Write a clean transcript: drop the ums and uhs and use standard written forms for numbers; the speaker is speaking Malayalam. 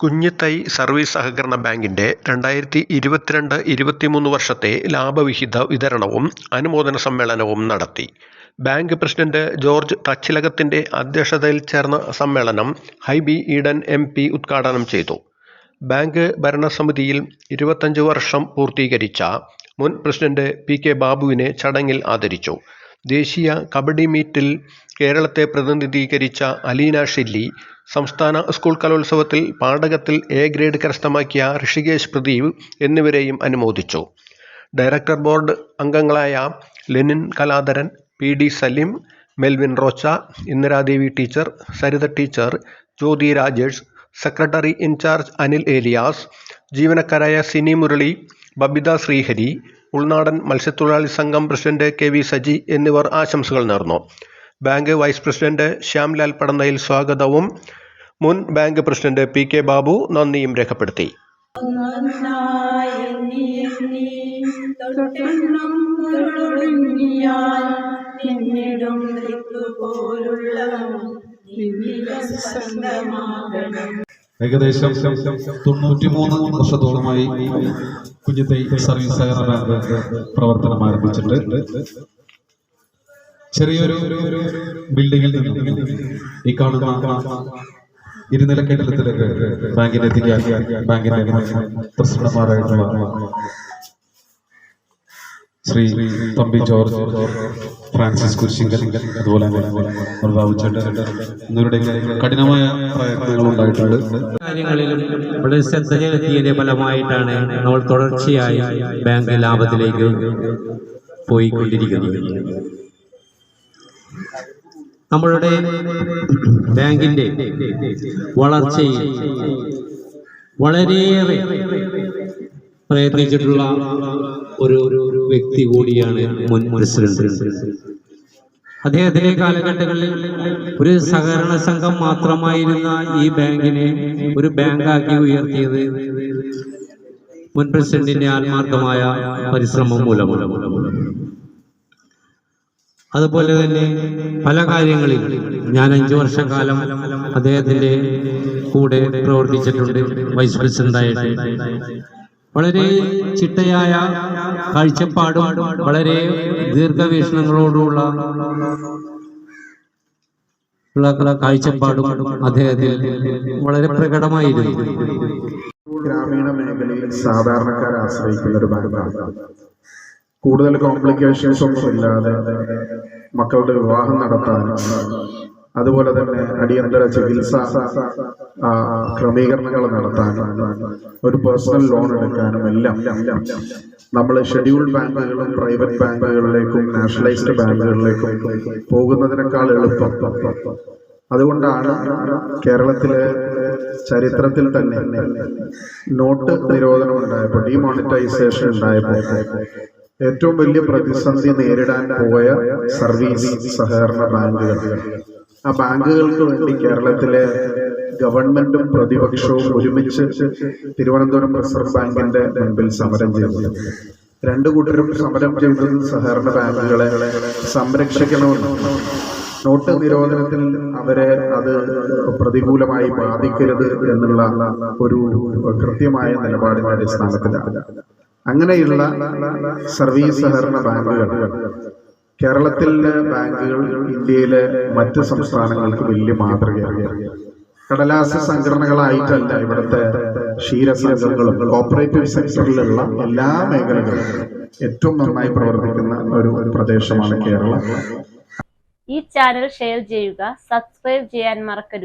കുഞ്ഞിത്തൈ സർവീസ് സഹകരണ ബാങ്കിന്റെ 2022-23 വർഷത്തെ ലാഭവിഹിത വിതരണവും അനുമോദന സമ്മേളനവും നടത്തി. ബാങ്ക് പ്രസിഡന്റ് ജോർജ് തച്ചിലകത്തിന്റെ അധ്യക്ഷതയിൽ ചേർന്ന സമ്മേളനം ഹൈബി ഈഡൻ MP ഉദ്ഘാടനം ചെയ്തു. ബാങ്ക് ഭരണസമിതിയിൽ 25 വർഷം പൂർത്തീകരിച്ച മുൻ പ്രസിഡന്റ് PK ബാബുവിനെ ചടങ്ങിൽ ആദരിച്ചു. ദേശീയ കബഡി മീറ്റിൽ കേരളത്തെ പ്രതിനിധീകരിച്ച അലീന ഷില്ലി, സംസ്ഥാന സ്കൂൾ കലോത്സവത്തിൽ പാടകത്തിൽ A ഗ്രേഡ് കരസ്ഥമാക്കിയ ഋഷികേശ് പ്രദീപ് എന്നിവരെയും അനുമോദിച്ചു. ഡയറക്ടർ ബോർഡ് അംഗങ്ങളായ Lenin Kaladharan, PD Salim, Melvin Rocha, Indiradevi teacher, Saritha teacher, Jyothi Rajesh, secretary in charge Anil Elias, ജീവനക്കാരായ സിനി മുരളി, ബബിത ശ്രീഹരി, ഉൾനാടൻ മത്സ്യത്തൊഴിലാളി സംഘം പ്രസിഡന്റ് KV സജി എന്നിവർ ആശംസകൾ നേർന്നു. Bank vice president Shyamlal Padannayil സ്വാഗതവും മുൻ ബാങ്ക് പ്രസിഡന്റ് PK ബാബു നന്ദിയും രേഖപ്പെടുത്തി. ഏകദേശം 93 വർഷത്തോളമായി കുഞ്ഞിത്തൈ സർവീസ് സഹകരണ ബാങ്ക് പ്രവർത്തനം ആരംഭിച്ചിട്ട് ചെറിയൊരു ബിൽഡിങ്ങിൽ നിന്നും ഈ കാണുന്ന ഇരുനില കെട്ടിടത്തിലേക്ക് ബാങ്കിനെ എത്തിക്കാൻ ബാങ്കിന്റെ പ്രസിഡന്റുമാരായിട്ടുള്ള ശ്രീ തമ്പി ജോർജ്, ഫ്രാൻസിസ് കുരിശിങ്കൽ, അതുപോലെ എന്നിവരുടെ കഠിനമായ പ്രയത്നങ്ങൾ ഉണ്ടായിട്ടുണ്ട്. കാര്യങ്ങളിലും വളരെ ശ്രദ്ധ ചെലുത്തിയതിന്റെ ഫലമായിട്ടാണ് നമ്മൾ തുടർച്ചയായി ബാങ്ക് ലാഭത്തിലേക്ക് പോയിക്കൊണ്ടിരിക്കുന്നത്. നമ്മളുടെ ബാങ്കിന്റെ വളർച്ചയിൽ വളരെയേറെ പ്രയത്നിച്ചിട്ടുള്ള ഒരു വ്യക്തി കൂടിയാണ് മുൻ പ്രസിഡന്റ്. അദ്ദേഹത്തിന്റെ കാലഘട്ടങ്ങളിൽ ഒരു സഹകരണ സംഘം മാത്രമായിരുന്ന ഈ ബാങ്കിനെ ഒരു ബാങ്കാക്കി ഉയർത്തിയത് മുൻ പ്രസിഡന്റിന്റെ ആത്മാർത്ഥമായ പരിശ്രമം മൂലമാണ്. അതുപോലെ തന്നെ പല കാര്യങ്ങളിൽ ഞാൻ 5 വർഷക്കാലം അദ്ദേഹത്തിന്റെ കൂടെ പ്രവർത്തിച്ചിട്ടുണ്ട്. വൈസ് പ്രസിഡന്റായിട്ട് വളരെ ചിട്ടയായ കാഴ്ചപ്പാടും വളരെ ദീർഘവീക്ഷണങ്ങളോടുള്ള കാഴ്ചപ്പാടും അദ്ദേഹത്തിൽ വളരെ പ്രകടമായിരുന്നു. ഗ്രാമീണ മേഖലയിൽ സാധാരണക്കാരെ ആശ്രയിക്കുന്ന ഒരു ബാങ്കാണ്. കൂടുതൽ കോംപ്ലിക്കേഷൻസ് ഒന്നും ഇല്ലാതെ മക്കളുടെ വിവാഹം നടത്താനും അതുപോലെ തന്നെ അടിയന്തര ചികിത്സ ക്രമീകരണങ്ങൾ നടത്താനും ഒരു പേഴ്സണൽ ലോൺ എടുക്കാനും എല്ലാം നമ്മൾ ഷെഡ്യൂൾഡ് ബാങ്കുകളും പ്രൈവറ്റ് ബാങ്കുകളിലേക്കും നാഷണലൈസ്ഡ് ബാങ്കുകളിലേക്കും പോകുന്നതിനേക്കാൾ എളുപ്പം. അതുകൊണ്ടാണ് കേരളത്തിലെ ചരിത്രത്തിൽ തന്നെ നോട്ട് നിരോധനം ഉണ്ടായപ്പോൾ, ഡിമോണിറ്റൈസേഷൻ ഉണ്ടായപ്പോൾ ഏറ്റവും വലിയ പ്രതിസന്ധി നേരിടാൻ പോയ സർവീസ് സഹകരണ ബാങ്കുകൾ. ആ ബാങ്കുകൾക്ക് വേണ്ടി കേരളത്തിലെ ഗവൺമെന്റും പ്രതിപക്ഷവും ഒരുമിച്ച് തിരുവനന്തപുരം റിസർവ് ബാങ്കിന്റെ മുൻപിൽ സമരം ചെയ്തു. രണ്ടു കൂട്ടരും സമരം ചെയ്തത് സഹകരണ ബാങ്കുകളെ സംരക്ഷിക്കണമെന്ന്. നോട്ട് നിരോധനത്തിൽ അവരെ അത് പ്രതികൂലമായി ബാധിക്കരുത് എന്നുള്ള ഒരു കൃത്യമായ നിലപാടിന്റെ അടിസ്ഥാനത്തിലാണ്. അങ്ങനെയുള്ള സർവീസ് സഹകരണ ബാങ്കുകൾ കേരളത്തിലെ ബാങ്കുകൾ ഇന്ത്യയിലെ മറ്റ് സംസ്ഥാനങ്ങൾക്ക് വലിയ മാതൃകയാണ്. കടലാസ സംഘടനകളായിട്ടല്ല ഇവിടുത്തെ ക്ഷീരസംഘങ്ങളും കോപ്പറേറ്റീവ് സെക്ടറിലുള്ള എല്ലാ മേഖലകളും ഏറ്റവും നന്നായി പ്രവർത്തിക്കുന്ന ഒരു പ്രദേശമാണ് കേരളം. ഈ ചാനൽ ഷെയർ ചെയ്യുക, സബ്സ്ക്രൈബ് ചെയ്യാൻ മറക്കരുത്.